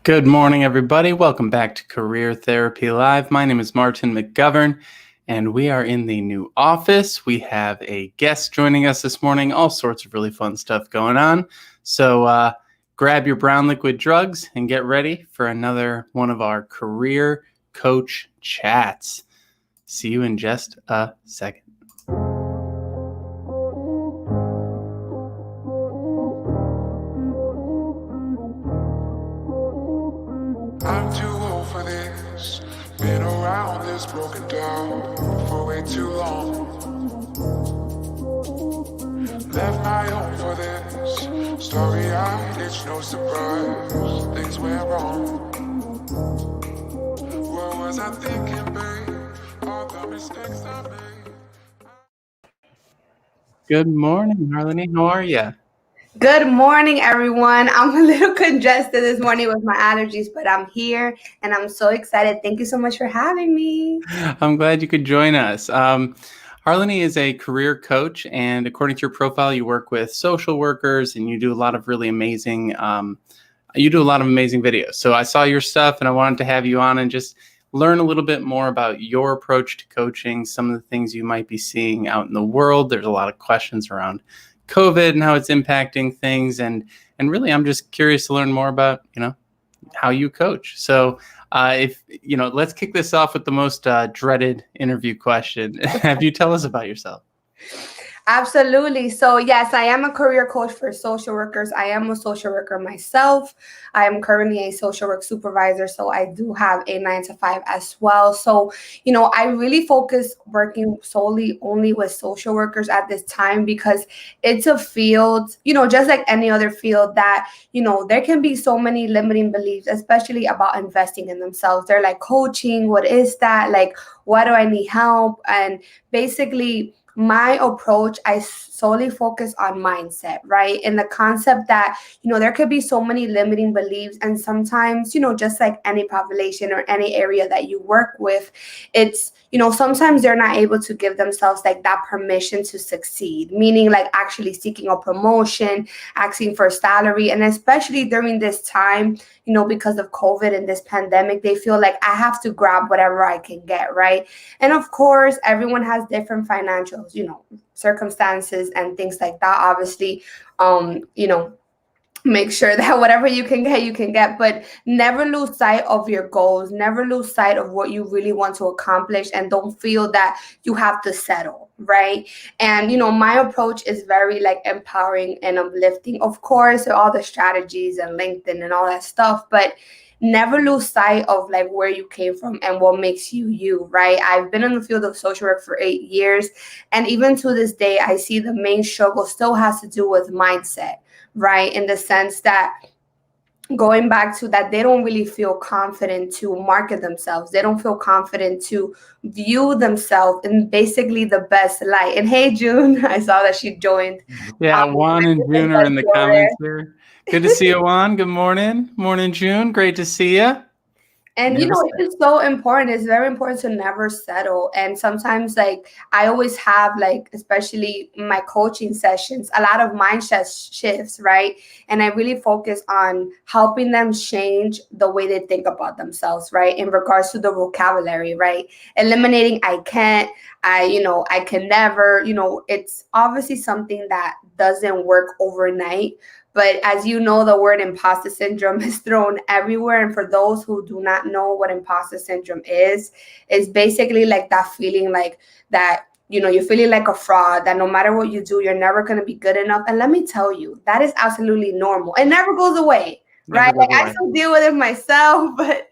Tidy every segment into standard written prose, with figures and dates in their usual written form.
Good morning, everybody. Welcome back to Career Therapy Live. My name is Martin McGovern, and we are in the new office. We have a guest joining us this morning, all sorts of really fun stuff going on. So grab your brown liquid drugs and get ready for another one of our Career Coach Chats. See you in just a second. I'm too old for this. Been around this, broken down for way too long. Left my home for this. Story-eyed, it's no surprise. Things went wrong. What was I thinking, babe? All the mistakes I made. Good morning, Harleny. How are you? Good morning, everyone. I'm a little congested this morning with my allergies, but I'm here and I'm so excited. Thank you so much for having me. I'm glad you could join us. Harleny is a career coach, and according to your profile, you work with social workers, and you do a lot of really amazing. You do a lot of amazing videos. So I saw your stuff, and I wanted to have you on and just learn a little bit more about your approach to coaching, some of the things you might be seeing out in the world. There's a lot of questions around COVID and how it's impacting things, and really, I'm just curious to learn more about how you coach. So. Let's kick this off with the most dreaded interview question. Have you tell us about yourself? Absolutely. So yes, I am a career coach for social workers. I am a social worker myself. I am currently a social work supervisor. So I do have a 9 to 5 as well. So, I really focus working solely only with social workers at this time because it's a field, just like any other field that, there can be so many limiting beliefs, especially about investing in themselves. They're like, coaching, what is that? Like, why do I need help? And basically, my approach, I solely focus on mindset, right? And the concept that, there could be so many limiting beliefs. And sometimes, just like any population or any area that you work with, it's, sometimes they're not able to give themselves like that permission to succeed, meaning like actually seeking a promotion, asking for a salary. And especially during this time, because of COVID and this pandemic, they feel like I have to grab whatever I can get, right? And of course, everyone has different financials, circumstances and things like that. Obviously, make sure that whatever you can get, but never lose sight of your goals, never lose sight of what you really want to accomplish, and don't feel that you have to settle, right? And my approach is very like empowering and uplifting, of course, all the strategies and LinkedIn and all that stuff, but never lose sight of like where you came from and what makes you you, right? I've been in the field of social work for 8 years, and even to this day, I see the main struggle still has to do with mindset, right? In the sense that, going back to that, they don't really feel confident to market themselves. They don't feel confident to view themselves in basically the best light. And hey, June, I saw that she joined. Yeah, Juan and June are in the comments here. Good to see you, Juan. Good morning. Morning, June. Great to see you. And it's so important. It's very important to never settle. And sometimes, like, I always have, like, especially in my coaching sessions, a lot of mindset shifts, right? And I really focus on helping them change the way they think about themselves, right? In regards to the vocabulary, right? Eliminating I can't, I can never, it's obviously something that doesn't work overnight. But as you know, the word imposter syndrome is thrown everywhere. And for those who do not know what imposter syndrome is basically like that feeling like that, you're feeling like a fraud, that no matter what you do, you're never going to be good enough. And let me tell you, that is absolutely normal. It never goes away, right? Like, I still deal with it myself, but,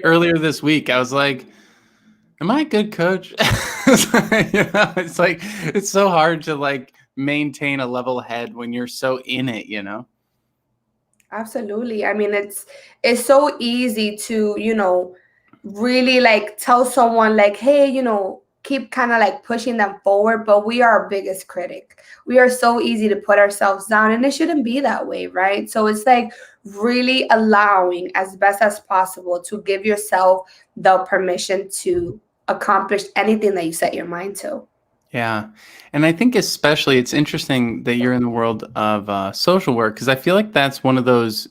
earlier this week, I was like, am I a good coach? It's like, it's so hard to like maintain a level head when you're so in it, Absolutely. I mean, it's so easy to, really like tell someone like, hey, keep kind of like pushing them forward, but we are our biggest critic. We are so easy to put ourselves down, and it shouldn't be that way, right? So it's like really allowing as best as possible to give yourself the permission to accomplish anything that you set your mind to. Yeah. And I think especially it's interesting that you're in the world of social work because I feel like that's one of those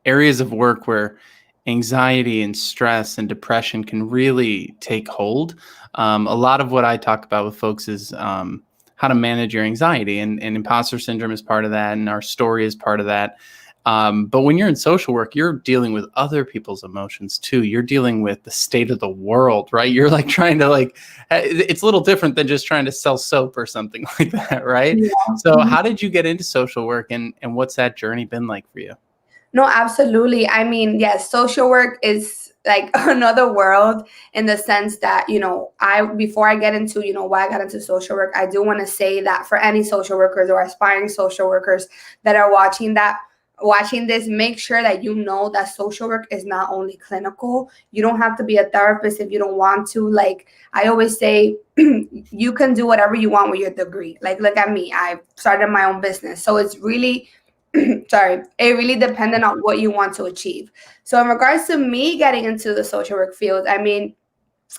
areas of work where anxiety and stress and depression can really take hold. A lot of what I talk about with folks is how to manage your anxiety, and imposter syndrome is part of that, and our story is part of that. But when you're in social work, you're dealing with other people's emotions too. You're dealing with the state of the world, right? You're like trying to it's a little different than just trying to sell soap or something like that, right? Yeah. So how did you get into social work and what's that journey been like for you? No, absolutely. I mean, yes, social work is like another world in the sense that, I before I get into, why I got into social work, I do want to say that for any social workers or aspiring social workers that are watching this, make sure that you know that social work is not only clinical. You don't have to be a therapist if you don't want to. Like I always say, you can do whatever you want with your degree. Like look at me. I started my own business. So it's really sorry, it really depended on what you want to achieve. So in regards to me getting into the social work field, I mean,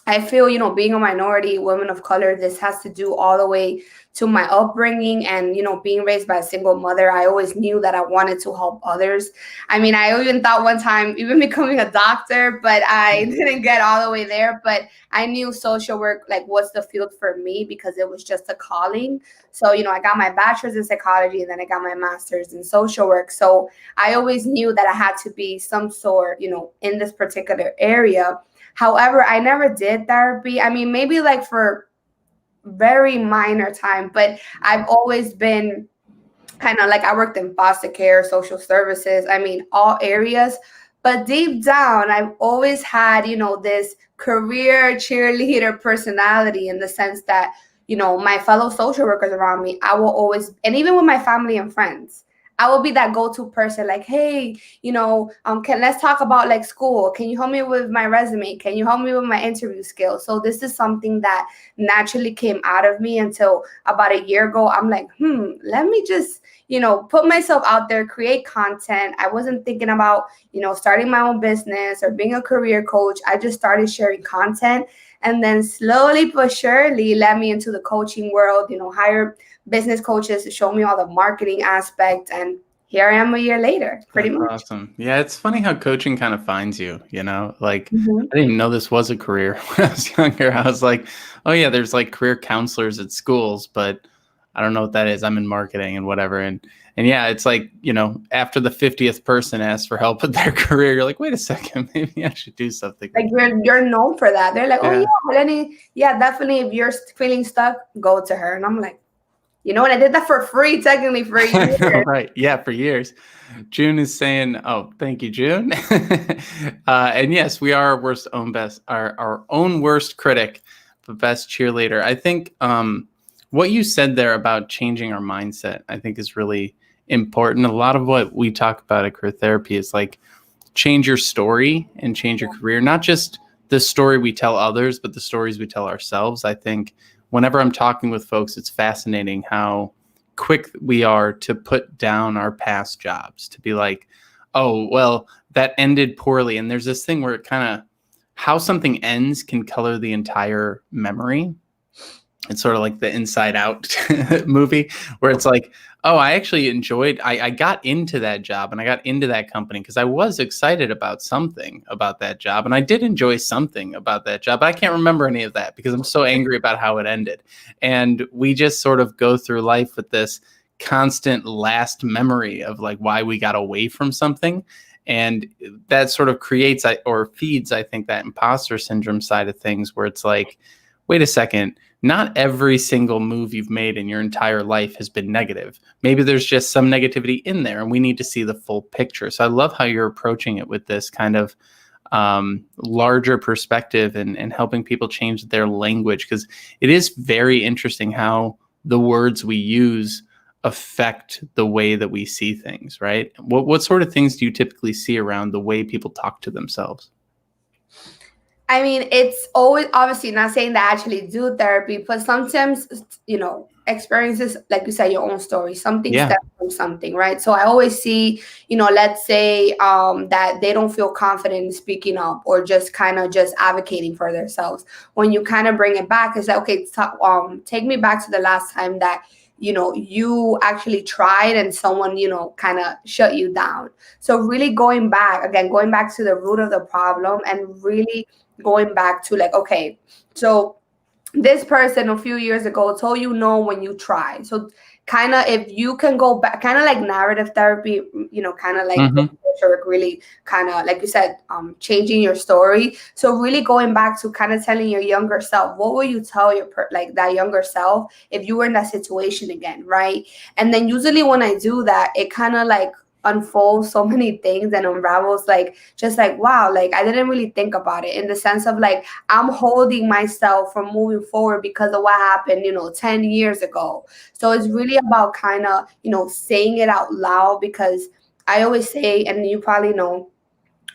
I feel, being a minority, woman of color, this has to do all the way to my upbringing and, being raised by a single mother. I always knew that I wanted to help others. I mean, I even thought one time even becoming a doctor, but I didn't get all the way there. But I knew social work, like, what's the field for me because it was just a calling. So, I got my bachelor's in psychology and then I got my master's in social work. So I always knew that I had to be some sort, in this particular area. However, I never did therapy. I mean, maybe like for very minor time, but I've always been kind of like I worked in foster care, social services, I mean, all areas. But deep down, I've always had, this career cheerleader personality in the sense that, my fellow social workers around me, I will always, and even with my family and friends, I will be that go-to person like, hey, let's talk about like school. Can you help me with my resume? Can you help me with my interview skills? So this is something that naturally came out of me until about a year ago. I'm like, let me just, put myself out there, create content. I wasn't thinking about, starting my own business or being a career coach. I just started sharing content. And then slowly but surely led me into the coaching world, hire business coaches to show me all the marketing aspect. And here I am a year later, pretty That's much. awesome. Yeah, it's funny how coaching kind of finds you, like Mhm. I didn't even know this was a career when I was younger. I was like, oh yeah, there's like career counselors at schools, but I don't know what that is. I'm in marketing and whatever. And yeah, it's like, after the 50th person asks for help with their career, you're like, wait a second, maybe I should do something Like with you're known for that. They're like, oh yeah. yeah, Harleny, yeah, definitely. If you're feeling stuck, go to her. And I'm like, and I did that for free, technically for a I know, year. right. Yeah, for years. June is saying, "Oh, thank you, June." And yes, we are our own worst critic, but best cheerleader. I think what you said there about changing our mindset, I think, is really important. A lot of what we talk about at career therapy is like change your story and change your career, not just the story we tell others, but the stories we tell ourselves. I think whenever I'm talking with folks, it's fascinating how quick we are to put down our past jobs, to be like, oh, well, that ended poorly. And there's this thing where it kind of, how something ends can color the entire memory. It's sort of like the Inside Out movie where it's like, oh, I actually I got into that job and I got into that company because I was excited about something about that job. And I did enjoy something about that job. But I can't remember any of that because I'm so angry about how it ended. And we just sort of go through life with this constant last memory of like why we got away from something. And that sort of creates or feeds, I think, that imposter syndrome side of things where it's like, wait a second, not every single move you've made in your entire life has been negative. Maybe there's just some negativity in there and we need to see the full picture. So I love how you're approaching it with this kind of larger perspective and helping people change their language, because it is very interesting how the words we use affect the way that we see things, right? What sort of things do you typically see around the way people talk to themselves? I mean, it's always obviously not saying that I actually do therapy, but sometimes, experiences, like you said, your own story. Something Yeah. stems from something, right? So I always see, let's say that they don't feel confident in speaking up or just kind of just advocating for themselves. When you kind of bring it back, it's like, okay, take me back to the last time that you actually tried and someone kind of shut you down. So really going back to the root of the problem and really going back to like, okay, so this person a few years ago told you no when you try. So kind of if you can go back, kind of like narrative therapy, kind of like Hmm. really kind of like you said, changing your story. So really going back to kind of telling your younger self, what will you tell your like that younger self if you were in that situation again, right? And then usually when I do that, it kind of like unfolds so many things and unravels, like just like, wow, like I didn't really think about it in the sense of like I'm holding myself from moving forward because of what happened, 10 years ago. So it's really about kind of, saying it out loud, because I always say, and you probably know,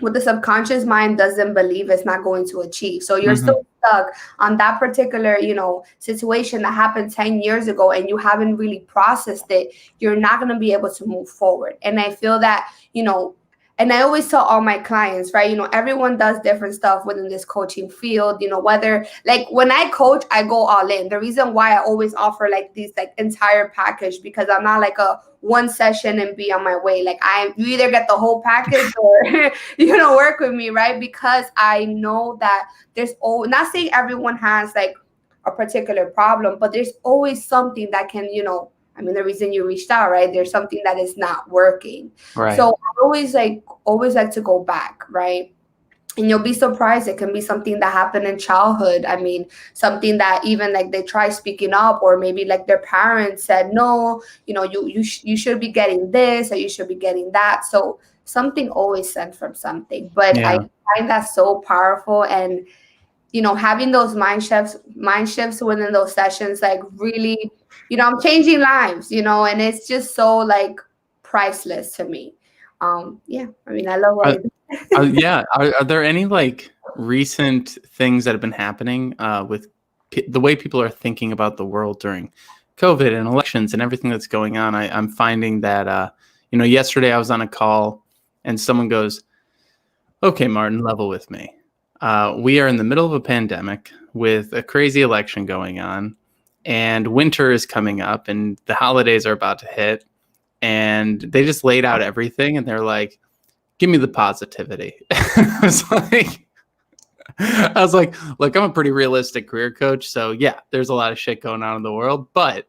what the subconscious mind doesn't believe it's not going to achieve. So you're Hmm. still stuck on that particular, situation that happened 10 years ago and you haven't really processed it. You're not going to be able to move forward. And I feel that, and I always tell all my clients, right? Everyone does different stuff within this coaching field, whether like when I coach, I go all in. The reason why I always offer like these like entire package, because I'm not like a one session and be on my way. Like you either get the whole package or work with me, right? Because I know that there's not saying everyone has like a particular problem, but there's always something that can, I mean, the reason you reached out, right? There's something that is not working. Right. So I always like to go back, right? And you'll be surprised. It can be something that happened in childhood. I mean, something that even like they try speaking up, or maybe like their parents said, no, you should be getting this or you should be getting that. So something always stems from something. But I Yeah. find that so powerful. And having those mind shifts within those sessions, like really, I'm changing lives, and it's just so like priceless to me. Yeah, I mean, I love what I do. Yeah. Are there any like recent things that have been happening with the way people are thinking about the world during COVID and elections and everything that's going on? I'm finding that, yesterday I was on a call and someone goes, okay, Martin, level with me. We are in the middle of a pandemic with a crazy election going on, and winter is coming up and the holidays are about to hit. And they just laid out everything and they're like, give me the positivity. I was like, look, I'm a pretty realistic career coach. So yeah, there's a lot of shit going on in the world, but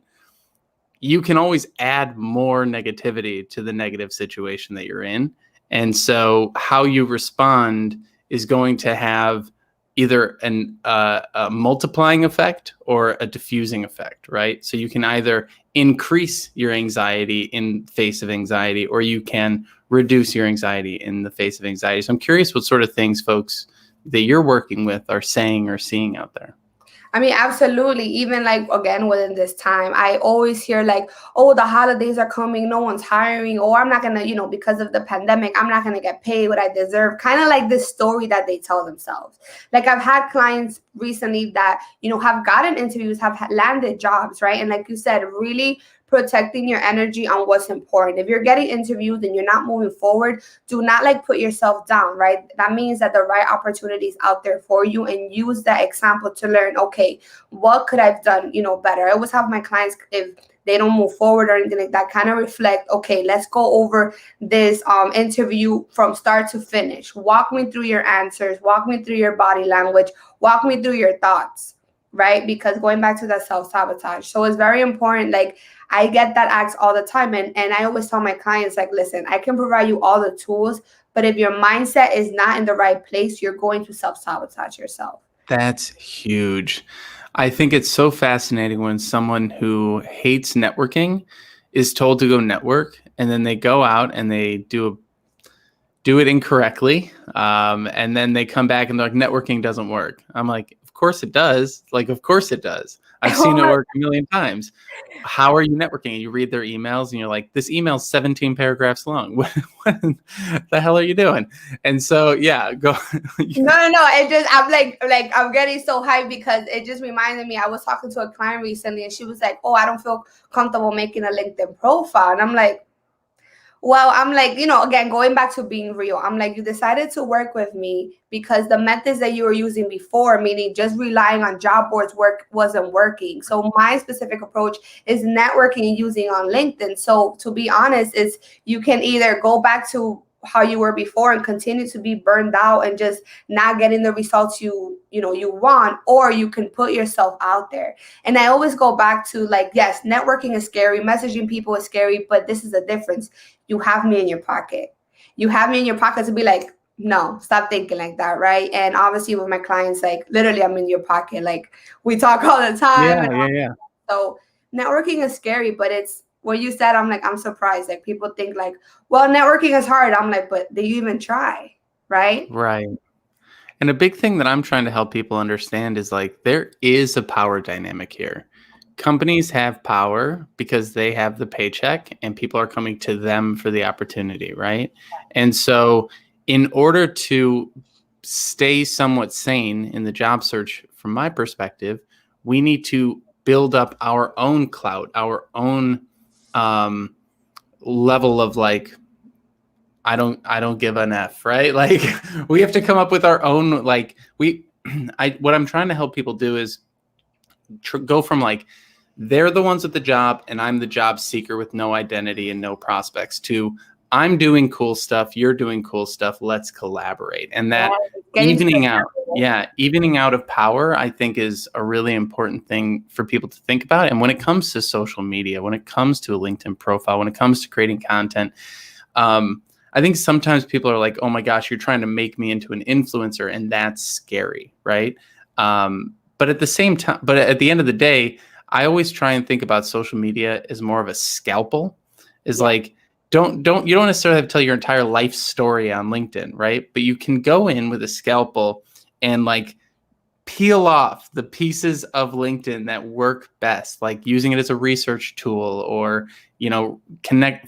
you can always add more negativity to the negative situation that you're in. And so how you respond is going to have either a multiplying effect or a diffusing effect, right? So you can either increase your anxiety in face of anxiety, or you can reduce your anxiety in the face of anxiety. So I'm curious what sort of things folks that you're working with are saying or seeing out there. I mean, absolutely. Even like again within this time, I always hear like, "Oh, the holidays are coming. No one's hiring. Or I'm not gonna, because of the pandemic, I'm not gonna get paid what I deserve." Kind of like this story that they tell themselves. Like I've had clients recently that have gotten interviews, have landed jobs, right? And like you said, really protecting your energy on what's important. If you're getting interviews and you're not moving forward, do not like put yourself down, right? That means that the right opportunity is out there for you, and use that example to learn, okay, what could I've done, better? I always have my clients, if they don't move forward or anything like that, kind of reflect, okay, let's go over this interview from start to finish. Walk me through your answers, walk me through your body language, walk me through your thoughts, right? Because going back to that self-sabotage. So it's very important. Like I get that asked all the time. And I always tell my clients, like, listen, I can provide you all the tools, but if your mindset is not in the right place, you're going to self-sabotage yourself. That's huge. I think it's so fascinating when someone who hates networking is told to go network, and then they go out and they do it incorrectly, and then they come back and they're like, networking doesn't work. I'm like, of course it does. Like, of course it does. I've seen it work a million times. How are you networking? And you read their emails and you're like, this email's 17 paragraphs long. What the hell are you doing? And so, yeah, go. No. It just, I'm getting so hyped because it just reminded me. I was talking to a client recently and she was like, oh, I don't feel comfortable making a LinkedIn profile. And I'm like, well, I'm like, again, going back to being real, I'm like, you decided to work with me because the methods that you were using before, meaning just relying on job boards, wasn't working. So my specific approach is networking and using on LinkedIn. So to be honest, is you can either go back to how you were before and continue to be burned out and just not getting the results you want, or you can put yourself out there. And I always go back to, like, yes, networking is scary, messaging people is scary, but this is the difference. You have me in your pocket. You have me in your pocket to be like, no, stop thinking like that, right? And obviously with my clients, like, literally I'm in your pocket. Like, we talk all the time. Yeah. So networking is scary, but it's what you said. I'm like, I'm surprised. Like, people think like, well, networking is hard. I'm like, but do you even try? Right. And a big thing that I'm trying to help people understand is, like, there is a power dynamic here. Companies have power because they have the paycheck and people are coming to them for the opportunity, right? And so in order to stay somewhat sane in the job search, from my perspective, we need to build up our own clout, our own level of, like, I don't give an F, right? Like, we have to come up with our own, like, what I'm trying to help people do is go from, like, they're the ones at the job and I'm the job seeker with no identity and no prospects, to I'm doing cool stuff, you're doing cool stuff, let's collaborate. And that evening out of power, I think, is a really important thing for people to think about. And when it comes to social media, when it comes to a LinkedIn profile, when it comes to creating content, I think sometimes people are like, oh my gosh, you're trying to make me into an influencer, and that's scary, right? But at the same time, but at the end of the day, I always try and think about social media as more of a scalpel. Like, you don't necessarily have to tell your entire life story on LinkedIn, right? But you can go in with a scalpel and, like, peel off the pieces of LinkedIn that work best, like using it as a research tool, or,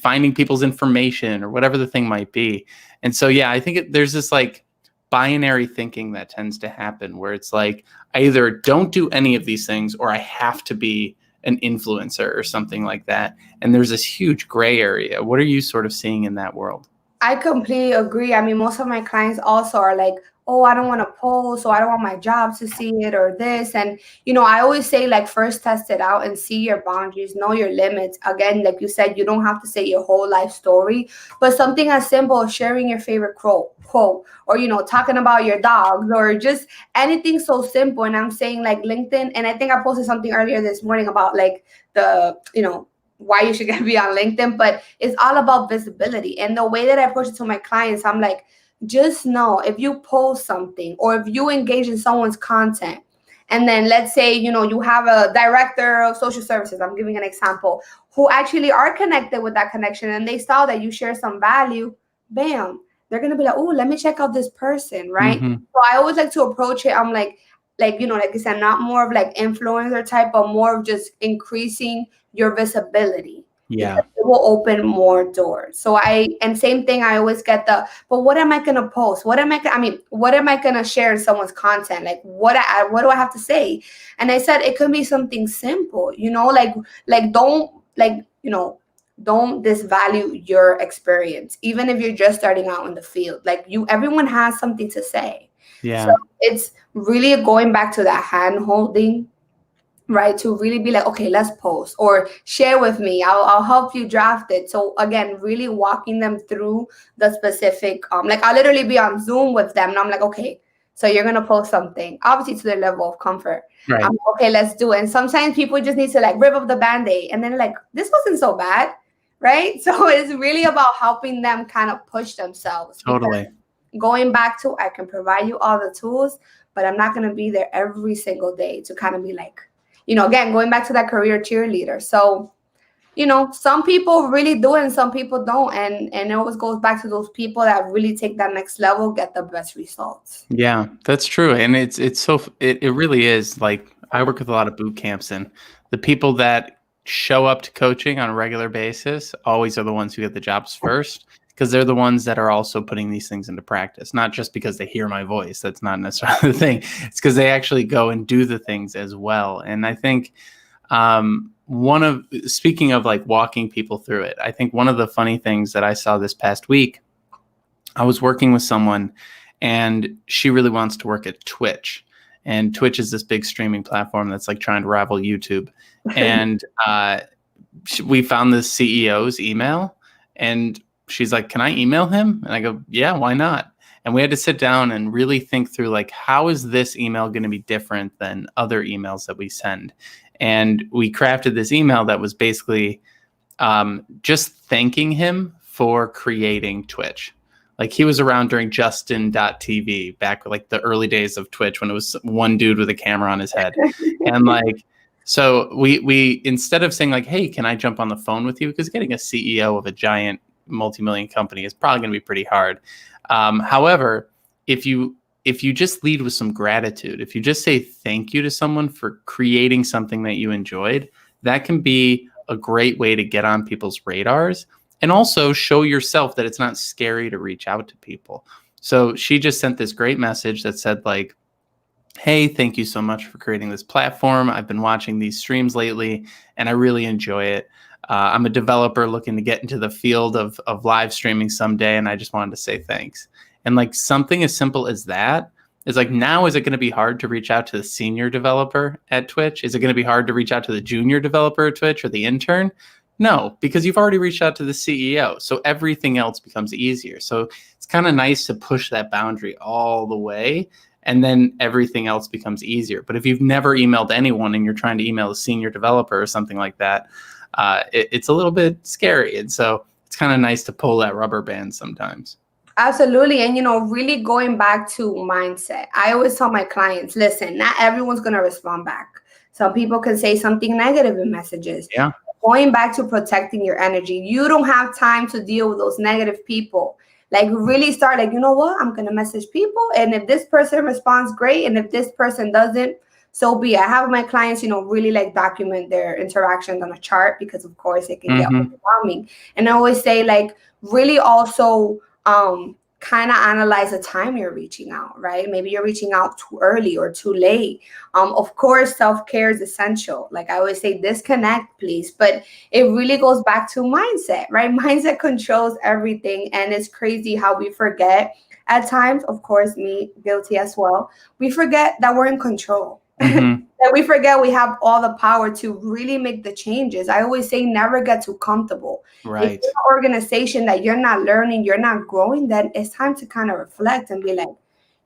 finding people's information, or whatever the thing might be. And so, yeah, I think there's this, like, binary thinking that tends to happen where it's like, I either don't do any of these things or I have to be an influencer or something like that. And there's this huge gray area. What are you sort of seeing in that world? I completely agree. I mean, most of my clients also are like, oh, I don't want to post, so I don't want my job to see it, or this. And, I always say, like, first test it out and see your boundaries, know your limits. Again, like you said, you don't have to say your whole life story, but something as simple as sharing your favorite quote, or, talking about your dogs, or just anything so simple. And I'm saying, like, LinkedIn, and I think I posted something earlier this morning about, like, why you should be on LinkedIn, but it's all about visibility. And the way that I approach it to my clients, I'm like, just know, if you post something or if you engage in someone's content, and then let's say, you have a director of social services, I'm giving an example, who actually are connected with that connection, and they saw that you share some value, bam, they're going to be like, oh, let me check out this person, right? Mm-hmm. So I always like to approach it, I'm like I said, not more of like influencer type, but more of just increasing your visibility. Yeah. It will open more doors. So same thing, I always get but what am I going to post? What am I going to share in someone's content? Like, what do I have to say? And I said, it could be something simple, don't disvalue your experience, even if you're just starting out in the field. Like, everyone has something to say. Yeah. So it's really going back to that hand holding, right? To really be like, okay, let's post, or share with me. I'll help you draft it. So again, really walking them through the specific, like, I'll literally be on Zoom with them, and I'm like, okay, so you're going to post something, obviously to their level of comfort. Right. I'm like, okay, let's do it. And sometimes people just need to, like, rip up the Band-Aid, and then like, this wasn't so bad, right? So it's really about helping them kind of push themselves. Totally. Going back to, I can provide you all the tools, but I'm not going to be there every single day to kind of be like, again, going back to that career cheerleader. So, some people really do it and some people don't. And it always goes back to those people that really take that next level, get the best results. Yeah, that's true. And it really is, like, I work with a lot of boot camps, and the people that show up to coaching on a regular basis always are the ones who get the jobs first, because they're the ones that are also putting these things into practice, not just because they hear my voice. That's not necessarily the thing. It's because they actually go and do the things as well. And I think speaking of like walking people through it, I think one of the funny things that I saw this past week, I was working with someone and she really wants to work at Twitch. And Twitch is this big streaming platform that's like trying to rival YouTube. And we found the CEO's email, and she's like, "Can I email him?" And I go, "Yeah, why not?" And we had to sit down and really think through, like, how is this email going to be different than other emails that we send? And we crafted this email that was basically just thanking him for creating Twitch. Like, he was around during Justin.tv, back like the early days of Twitch, when it was one dude with a camera on his head. And like, so we instead of saying like, "Hey, can I jump on the phone with you?" Because getting a CEO of a giant multi-million company is probably going to be pretty hard. However, if you just lead with some gratitude, if you just say thank you to someone for creating something that you enjoyed, that can be a great way to get on people's radars, and also show yourself that it's not scary to reach out to people. So she just sent this great message that said like, "Hey, thank you so much for creating this platform. I've been watching these streams lately and I really enjoy it. I'm a developer looking to get into the field of live streaming someday, and I just wanted to say thanks." And like, something as simple as that is like, now is it going to be hard to reach out to the senior developer at Twitch? Is it going to be hard to reach out to the junior developer at Twitch or the intern? No, because you've already reached out to the CEO. So everything else becomes easier. So it's kind of nice to push that boundary all the way, and then everything else becomes easier. But if you've never emailed anyone and you're trying to email a senior developer or something like that, it's a little bit scary. And so it's kind of nice to pull that rubber band sometimes. Absolutely. And, really going back to mindset, I always tell my clients, listen, not everyone's going to respond back. Some people can say something negative in messages. Yeah. Going back to protecting your energy, you don't have time to deal with those negative people. Like, really start like, you know what? I'm going to message people. And if this person responds, great. And if this person doesn't, so be it. I have my clients, really like document their interactions on a chart, because of course it can get overwhelming. And I always say, like, really also kind of analyze the time you're reaching out, right? Maybe you're reaching out too early or too late. Of course, self-care is essential. Like I always say, disconnect, please. But it really goes back to mindset, right? Mindset controls everything. And it's crazy how we forget at times, of course, me guilty as well. We forget that we're in control. That we forget we have all the power to really make the changes. I always say, never get too comfortable. Right. If you're an organization that you're not learning, you're not growing, then it's time to kind of reflect and be like,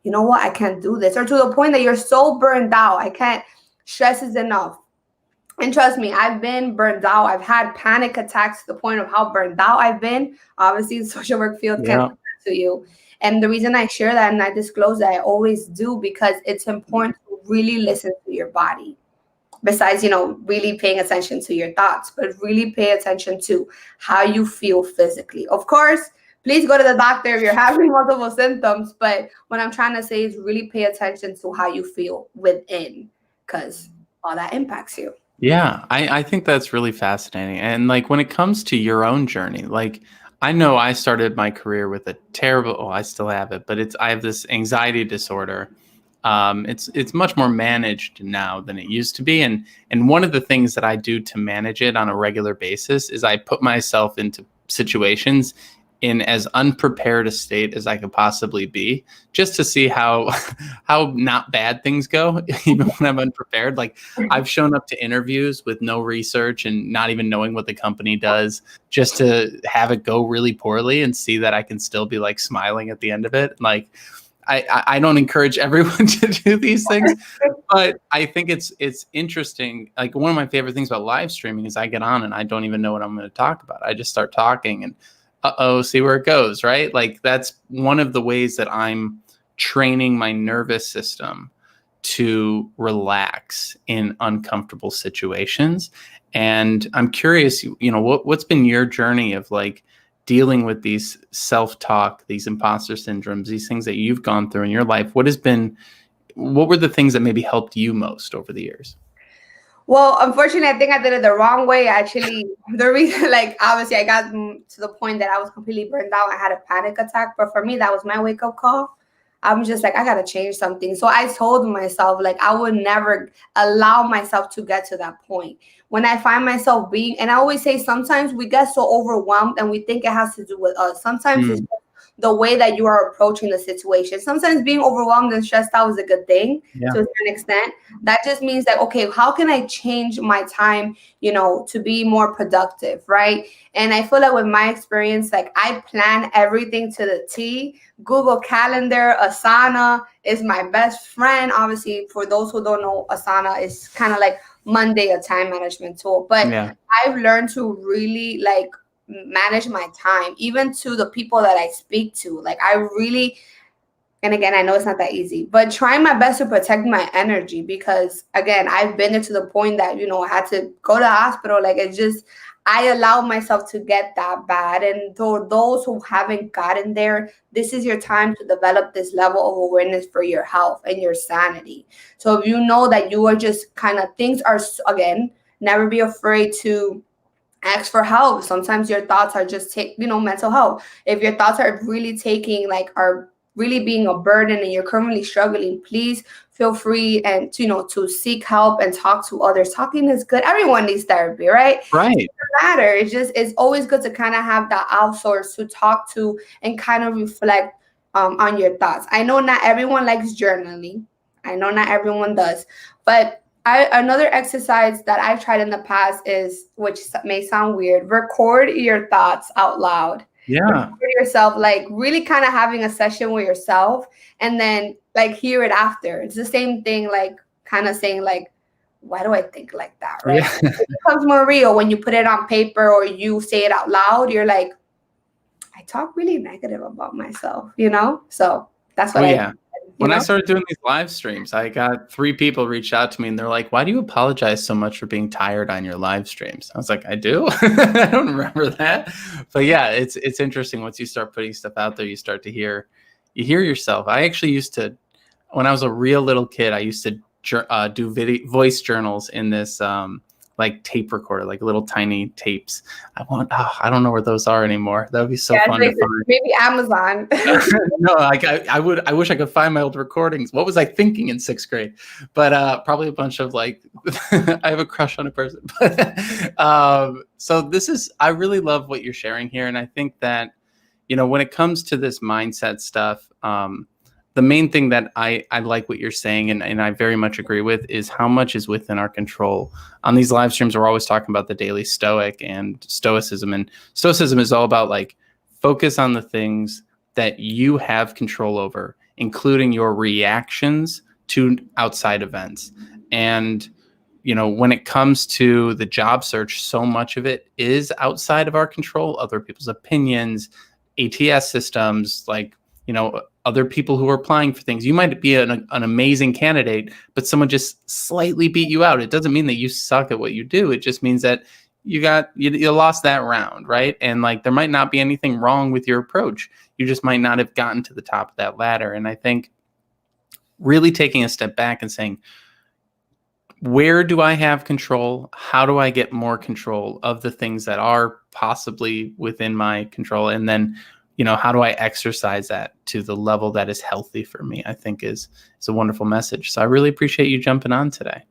you know what, I can't do this. Or to the point that you're so burned out, I can't stress is enough. And trust me, I've been burned out. I've had panic attacks to the point of how burned out I've been. Obviously, the social work field can't do that to you. And the reason I share that and I disclose that, I always do, because it's important to really listen to your body. Besides, really paying attention to your thoughts, but really pay attention to how you feel physically. Of course, please go to the doctor if you're having multiple symptoms. But what I'm trying to say is really pay attention to how you feel within, because all that impacts you. Yeah, I think that's really fascinating. And like, when it comes to your own journey, like, I know I started my career with a terrible, I still have it, but I have this anxiety disorder. It's much more managed now than it used to be. And one of the things that I do to manage it on a regular basis is I put myself into situations in as unprepared a state as I could possibly be, just to see how not bad things go, even when I'm unprepared. Like, I've shown up to interviews with no research and not even knowing what the company does, just to have it go really poorly and see that I can still be like smiling at the end of it. Like, I don't encourage everyone to do these things, but I think it's interesting. Like, one of my favorite things about live streaming is I get on and I don't even know what I'm going to talk about. I just start talking and see where it goes, right? Like, that's one of the ways that I'm training my nervous system to relax in uncomfortable situations. And I'm curious, what's been your journey of like dealing with these self-talk, these imposter syndromes, these things that you've gone through in your life? What has been what were the things that maybe helped you most over the years? Well, unfortunately, I think I did it the wrong way. Actually, the reason, like, obviously, I got to the point that I was completely burned out. I had a panic attack. But for me, that was my wake-up call. I'm just like, I got to change something. So I told myself, like, I would never allow myself to get to that point. When I find myself being, and I always say, sometimes we get so overwhelmed and we think it has to do with us. Sometimes it's the way that you are approaching the situation. Sometimes being overwhelmed and stressed out is a good thing to a certain extent. That just means that, okay, how can I change my time, to be more productive, right? And I feel like with my experience, like, I plan everything to the T. Google Calendar, Asana is my best friend. Obviously, for those who don't know, Asana is kind of like Monday, a time management tool. But I've learned to really, like, manage my time, even to the people that I speak to. Like, I really, and again, I know it's not that easy, but trying my best to protect my energy, because again, I've been there to the point that, I had to go to the hospital. Like, it's just, I allowed myself to get that bad. And for those who haven't gotten there, this is your time to develop this level of awareness for your health and your sanity. So if you know that you are just kind of, things are, again, never be afraid to ask for help. Sometimes your thoughts are just mental health. If your thoughts are really are really being a burden and you're currently struggling, please feel free and to seek help and talk to others. Talking is good. Everyone needs therapy, right? Right. It doesn't matter. It's always good to kind of have that outsource to talk to and kind of reflect on your thoughts. I know not everyone likes journaling. I know not everyone does, but another exercise that I've tried in the past is, which may sound weird, record your thoughts out loud. Yeah. Record yourself, like, really kind of having a session with yourself, and then, like, hear it after. It's the same thing, like, kind of saying, like, why do I think like that, right? Yeah. It becomes more real when you put it on paper or you say it out loud. You're like, I talk really negative about myself, So that's what When I started doing these live streams, I got 3 people reach out to me and they're like, why do you apologize so much for being tired on your live streams? I was like, I do? I don't remember that. But yeah, it's interesting. Once you start putting stuff out there, you hear yourself. I actually used to, when I was a real little kid, I used to do voice journals in this like tape recorder, like little tiny tapes. I don't know where those are anymore. That would be so fun to find. Maybe Amazon. No, I wish I could find my old recordings. What was I thinking in 6th grade? But probably a bunch of, like, I have a crush on a person. So I really love what you're sharing here. And I think that, when it comes to this mindset stuff, the main thing that I like what you're saying, and I very much agree with, is how much is within our control. On these live streams, we're always talking about the daily stoic and stoicism. And stoicism is all about, like, focus on the things that you have control over, including your reactions to outside events. And, when it comes to the job search, so much of it is outside of our control, other people's opinions, ATS systems, like, other people who are applying for things. You might be an amazing candidate, but someone just slightly beat you out. It doesn't mean that you suck at what you do. It just means that you lost that round, right? And, like, there might not be anything wrong with your approach. You just might not have gotten to the top of that ladder. And I think really taking a step back and saying, where do I have control? How do I get more control of the things that are possibly within my control? And then, how do I exercise that to the level that is healthy for me? I think is a wonderful message. So I really appreciate you jumping on today.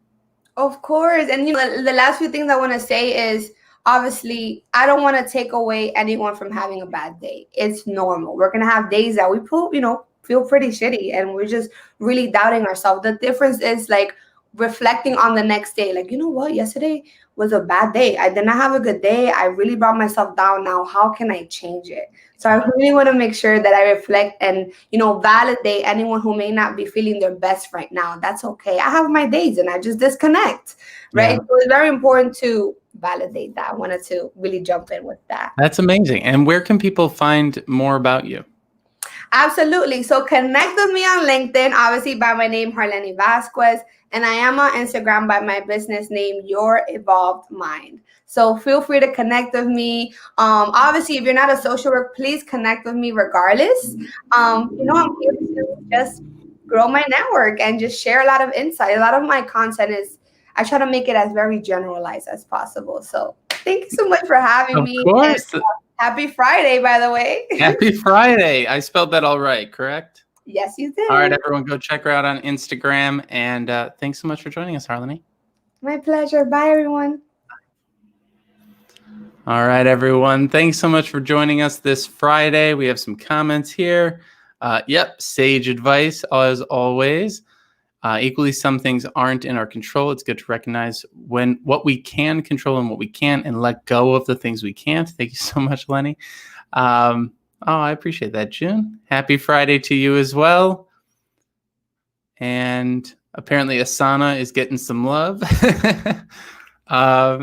Of course. And the last few things I want to say is, obviously, I don't want to take away anyone from having a bad day. It's normal. We're going to have days that we feel pretty shitty and we're just really doubting ourselves. The difference is, like, reflecting on the next day. Like, you know what? Yesterday was a bad day. I did not have a good day. I really brought myself down. Now, how can I change it? So I really want to make sure that I reflect and, validate anyone who may not be feeling their best right now. That's okay. I have my days and I just disconnect, right? So it's very important to validate that. I wanted to really jump in with that. That's amazing. And where can people find more about you? Absolutely. So connect with me on LinkedIn, obviously by my name, Harleny Vasquez. And I am on Instagram by my business name, Your Evolved Mind. So feel free to connect with me. Obviously, if you're not a social worker, please connect with me regardless. I'm here to just grow my network and just share a lot of insight. A lot of my content is, I try to make it as very generalized as possible. So thank you so much for having me. Of course. And, happy Friday, by the way. Happy Friday. I spelled that all right, correct? Yes, you did. All right, everyone, go check her out on Instagram. And thanks so much for joining us, Harleny. My pleasure. Bye, everyone. All right, everyone. Thanks so much for joining us this Friday. We have some comments here. Yep, sage advice, as always. Equally, some things aren't in our control. It's good to recognize what we can control and what we can't, and let go of the things we can't. Thank you so much, Lenny. I appreciate that, June. Happy Friday to you as well. And apparently Asana is getting some love.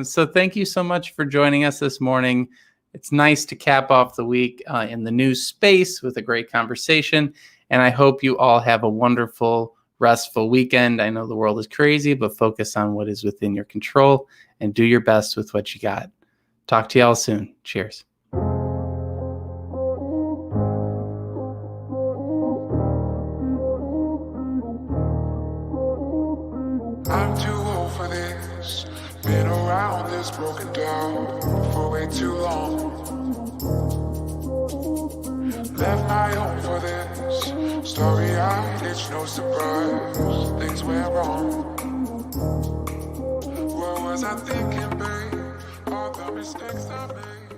So thank you so much for joining us this morning. It's nice to cap off the week in the new space with a great conversation. And I hope you all have a wonderful, restful weekend. I know the world is crazy, but focus on what is within your control and do your best with what you got. Talk to y'all soon. Cheers. I'm too old for this. Been around this, broken down for way too long. Left my home for this. Story-eyed, it's no surprise. Things went wrong. What was I thinking, babe? All the mistakes I made.